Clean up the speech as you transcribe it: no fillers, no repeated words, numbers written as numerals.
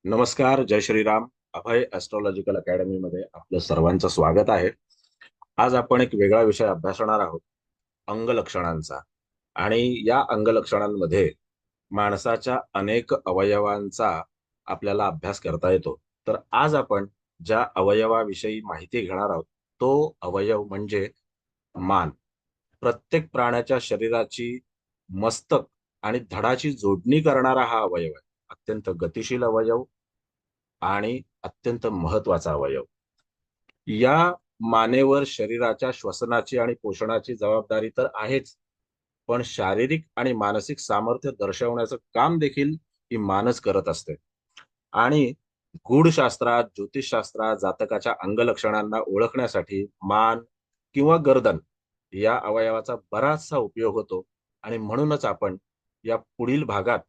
नमस्कार, जय श्रीराम. अभय ॲस्ट्रोलॉजिकल अकॅडमीमध्ये आपलं सर्वांचं स्वागत आहे. आज आपण एक वेगळा विषय अभ्यासणार आहोत, अंगलक्षणांचा. आणि या अंगलक्षणांमध्ये माणसाच्या अनेक अवयवांचा आपल्याला अभ्यास करता येतो. तर आज आपण ज्या अवयवाविषयी माहिती घेणार आहोत, तो अवयव म्हणजे मान. प्रत्येक प्राण्याच्या शरीराची मस्तक आणि धडाची जोडणी करणारा हा अवयव आहे. अत्यंत गतिशील अवयव आणि अत्यंत महत्वाचा अवयव. या मानेवर शरीराच्या श्वसनाची आणि पोषणाची जबाबदारी तर आहेच, पण शारीरिक आणि मानसिक सामर्थ्य दर्शवण्याचं काम देखील ही मानच करत असते. आणि गूढशास्त्रात, ज्योतिषशास्त्रात जातकाच्या अंगलक्षणांना ओळखण्यासाठी मान किंवा गर्दन या अवयवाचा बराचसा उपयोग होतो. आणि म्हणूनच आपण या पुढील भागात